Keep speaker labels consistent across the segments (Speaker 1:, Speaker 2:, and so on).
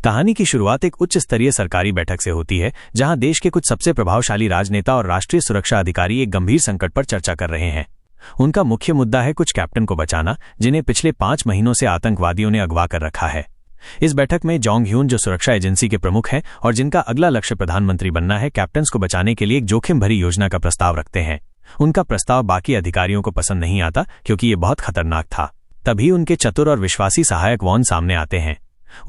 Speaker 1: कहानी की शुरुआत एक उच्च स्तरीय सरकारी बैठक से होती है, जहां देश के कुछ सबसे प्रभावशाली राजनेता और राष्ट्रीय सुरक्षा अधिकारी एक गंभीर संकट पर चर्चा कर रहे हैं। उनका मुख्य मुद्दा है कुछ कैप्टन को बचाना, जिन्हें पिछले 5 महीनों से आतंकवादियों ने अगवा कर रखा है। इस बैठक में जोंग ह्यून, जो सुरक्षा एजेंसी के प्रमुख हैं और जिनका अगला लक्ष्य प्रधानमंत्री बनना है, कैप्टन्स को बचाने के लिए एक जोखिम भरी योजना का प्रस्ताव रखते हैं। उनका प्रस्ताव बाकी अधिकारियों को पसंद नहीं आता, क्योंकि ये बहुत खतरनाक था। तभी उनके चतुर और विश्वासी सहायक वॉन सामने आते हैं।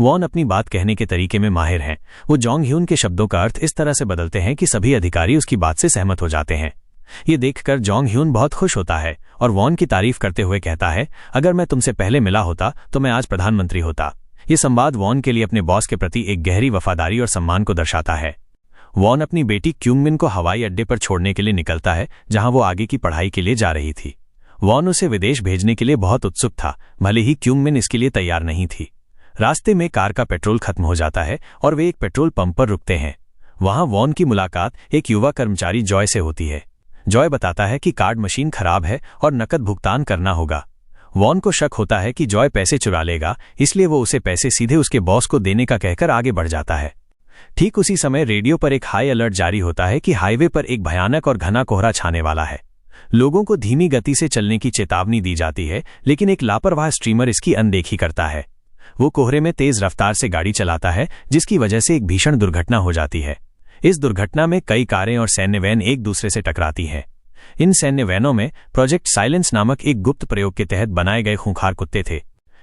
Speaker 1: वॉन अपनी बात कहने के तरीके में माहिर हैं। वो जोंग ह्यून के शब्दों का अर्थ इस तरह से बदलते हैं कि सभी अधिकारी उसकी बात से सहमत हो जाते हैं। ये देखकर जोंग ह्यून बहुत खुश होता है और वॉन की तारीफ करते हुए कहता है, अगर मैं तुमसे पहले मिला होता तो मैं आज प्रधानमंत्री होता। ये संवाद वॉन के लिए अपने बॉस के प्रति एक गहरी वफादारी और सम्मान को दर्शाता है। वॉन अपनी बेटी क्यूंगमिन को हवाई अड्डे पर छोड़ने के लिए निकलता है, जहां वो आगे की पढ़ाई के लिए जा रही थी। वॉन उसे विदेश भेजने के लिए बहुत उत्सुक था, भले ही क्यूंगमिन इसके लिए तैयार नहीं थी। रास्ते में कार का पेट्रोल खत्म हो जाता है और वे एक पेट्रोल पंप पर रुकते हैं। वहां वॉन की मुलाकात एक युवा कर्मचारी जॉय से होती है। जॉय बताता है कि कार्ड मशीन खराब है और नकद भुगतान करना होगा। वॉन को शक होता है कि जॉय पैसे चुरा लेगा, इसलिए वो उसे पैसे सीधे उसके बॉस को देने का कहकर आगे बढ़ जाता है। ठीक उसी समय रेडियो पर एक हाई अलर्ट जारी होता है कि हाईवे पर एक भयानक और घना कोहरा छाने वाला है। लोगों को धीमी गति से चलने की चेतावनी दी जाती है, लेकिन एक लापरवाह स्ट्रीमर इसकी अनदेखी करता है। वो कोहरे में तेज रफ्तार से गाड़ी चलाता है, जिसकी वजह से एक भीषण दुर्घटना हो जाती है। इस दुर्घटना में कई कारें और सैन्य वैन एक दूसरे से टकराती हैं। इन सैन्य वैनों में प्रोजेक्ट साइलेंस नामक एक गुप्त प्रयोग के तहत बनाए गए खूंखार कुत्ते थे।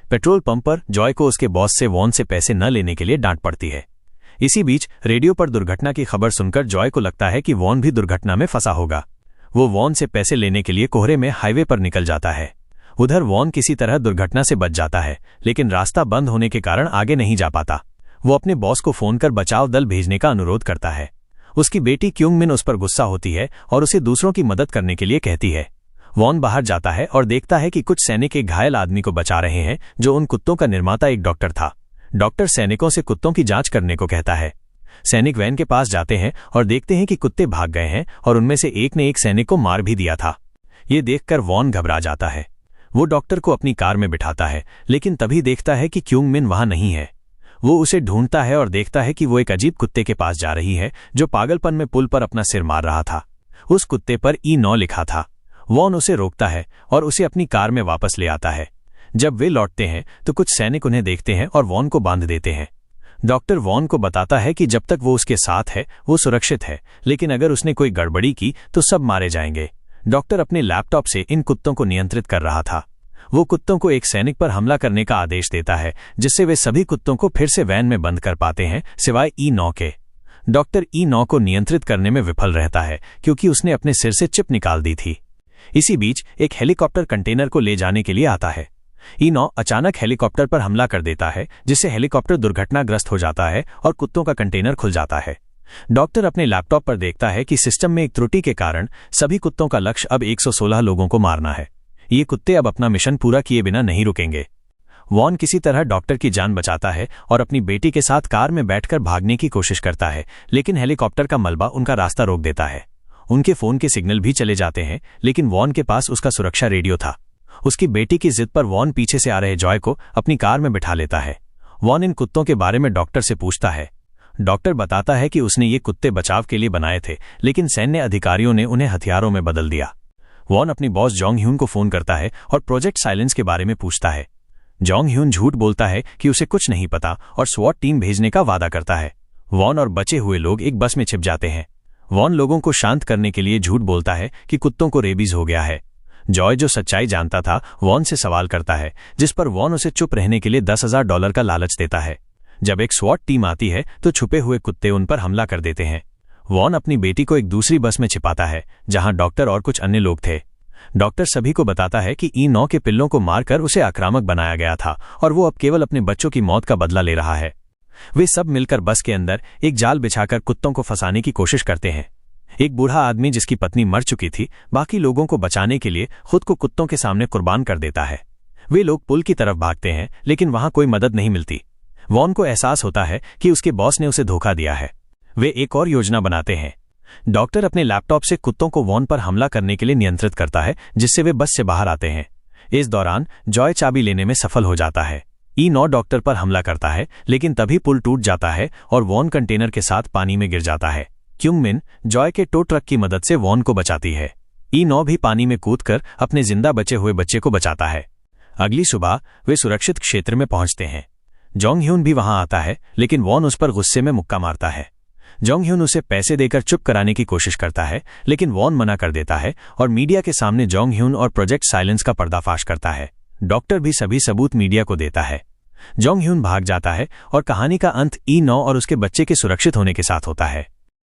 Speaker 1: पेट्रोल पंप पर जॉय को उसके बॉस से वॉन से पैसे न लेने के लिए डांट पड़ती है। इसी बीच रेडियो पर दुर्घटना की खबर सुनकर जॉय को लगता है कि वॉन भी दुर्घटना में फंसा होगा। वो वॉन से पैसे लेने के लिए कोहरे में हाईवे पर निकल जाता है। उधर वॉन किसी तरह दुर्घटना से बच जाता है, लेकिन रास्ता बंद होने के कारण आगे नहीं जा पाता। वो अपने बॉस को फोन कर बचाव दल भेजने का अनुरोध करता है। उसकी बेटी क्यूंगमिन उस पर गुस्सा होती है और उसे दूसरों की मदद करने के लिए कहती है। वॉन बाहर जाता है और देखता है कि कुछ सैनिक एक घायल आदमी को बचा रहे हैं, जो उन कुत्तों का निर्माता एक डॉक्टर था। डॉक्टर सैनिकों से कुत्तों की जांच करने को कहता है। सैनिक वैन के पास जाते हैं और देखते हैं कि कुत्ते भाग गए हैं और उनमें से एक ने एक सैनिक को मार भी दिया था। ये देखकर वॉन घबरा जाता है। वो डॉक्टर को अपनी कार में बिठाता है, लेकिन तभी देखता है कि क्यूंगमिन वहां नहीं है। वो उसे ढूंढता है और देखता है कि वो एक अजीब कुत्ते के पास जा रही है, जो पागलपन में पुल पर अपना सिर मार रहा था। उस कुत्ते पर E9 लिखा था। वॉन उसे रोकता है और उसे अपनी कार में वापस ले आता है। जब वे लौटते हैं तो कुछ सैनिक उन्हें देखते हैं और वॉन को बांध देते हैं। डॉक्टर वॉन को बताता है कि जब तक वो उसके साथ है वो सुरक्षित है, लेकिन अगर उसने कोई गड़बड़ी की तो सब मारे जाएंगे। डॉक्टर अपने लैपटॉप से इन कुत्तों को नियंत्रित कर रहा था। वो कुत्तों को एक सैनिक पर हमला करने का आदेश देता है, जिससे वे सभी कुत्तों को फिर से वैन में बंद कर पाते हैं, सिवाय E9 के। डॉक्टर E9 को नियंत्रित करने में विफल रहता है, क्योंकि उसने अपने सिर से चिप निकाल दी थी। इसी बीच एक हेलीकॉप्टर कंटेनर को ले जाने के लिए आता है। E9 अचानक हेलीकॉप्टर पर हमला कर देता है, जिससे हेलीकॉप्टर दुर्घटनाग्रस्त हो जाता है और कुत्तों का कंटेनर खुल जाता है। डॉक्टर अपने लैपटॉप पर देखता है कि सिस्टम में एक त्रुटि के कारण सभी कुत्तों का लक्ष्य अब 116 लोगों को मारना है। ये कुत्ते अब अपना मिशन पूरा किए बिना नहीं रुकेंगे। वॉन किसी तरह डॉक्टर की जान बचाता है और अपनी बेटी के साथ कार में बैठकर भागने की कोशिश करता है, लेकिन हेलीकॉप्टर का मलबा उनका रास्ता रोक देता है। उनके फोन के सिग्नल भी चले जाते हैं, लेकिन वॉन के पास उसका सुरक्षा रेडियो था। उसकी बेटी की जिद पर वॉन पीछे से आ रहे जॉय को अपनी कार में बिठा लेता है। वॉन इन कुत्तों के बारे में डॉक्टर से पूछता है। डॉक्टर बताता है कि उसने ये कुत्ते बचाव के लिए बनाए थे, लेकिन सैन्य अधिकारियों ने उन्हें हथियारों में बदल दिया। वॉन अपनी बॉस जोंग ह्यून को फोन करता है और प्रोजेक्ट साइलेंस के बारे में पूछता है। जोंग ह्यून झूठ बोलता है कि उसे कुछ नहीं पता और स्वॉट टीम भेजने का वादा करता है। वॉन और बचे हुए लोग एक बस में छिप जाते हैं। वॉन लोगों को शांत करने के लिए झूठ बोलता है कि कुत्तों को रेबीज हो गया है। जॉय, जो सच्चाई जानता था, वॉन से सवाल करता है, जिस पर वॉन उसे चुप रहने के लिए $10,000 का लालच देता है। जब एक स्वॉट टीम आती है तो छुपे हुए कुत्ते उन पर हमला कर देते हैं। वॉन अपनी बेटी को एक दूसरी बस में छिपाता है, जहां डॉक्टर और कुछ अन्य लोग थे। डॉक्टर सभी को बताता है कि E9 के पिल्लों को मारकर उसे आक्रामक बनाया गया था और वो अब केवल अपने बच्चों की मौत का बदला ले रहा है। वे सब मिलकर बस के अंदर एक जाल बिछाकर कुत्तों को फंसाने की कोशिश करते हैं। एक बूढ़ा आदमी, जिसकी पत्नी मर चुकी थी, बाकी लोगों को बचाने के लिए खुद को कुत्तों के सामने कुर्बान कर देता है। वे लोग पुल की तरफ भागते हैं, लेकिन वहां कोई मदद नहीं मिलती। वॉन को एहसास होता है कि उसके बॉस ने उसे धोखा दिया है। वे एक और योजना बनाते हैं। डॉक्टर अपने लैपटॉप से कुत्तों को वॉन पर हमला करने के लिए नियंत्रित करता है, जिससे वे बस से बाहर आते हैं। इस दौरान जॉय चाबी लेने में सफल हो जाता है। E9 डॉक्टर पर हमला करता है, लेकिन तभी पुल टूट जाता है और वॉन कंटेनर के साथ पानी में गिर जाता है। क्युंग मिन जॉय के टो ट्रक की मदद से वॉन को बचाती है। E9 भी पानी में कूदकर अपने जिंदा बचे हुए बच्चे को बचाता है। अगली सुबह वे सुरक्षित क्षेत्र में पहुंचते हैं। जोंग ह्यून भी वहां आता है, लेकिन वॉन उस पर गुस्से में मुक्का मारता है। जोंग ह्यून उसे पैसे देकर चुप कराने की कोशिश करता है, लेकिन वॉन मना कर देता है और मीडिया के सामने जोंग ह्यून और प्रोजेक्ट साइलेंस का पर्दाफाश करता है। डॉक्टर भी सभी सबूत मीडिया को देता है। जोंग ह्यून भाग जाता है और कहानी का अंत E9 और उसके बच्चे के सुरक्षित होने के साथ होता है।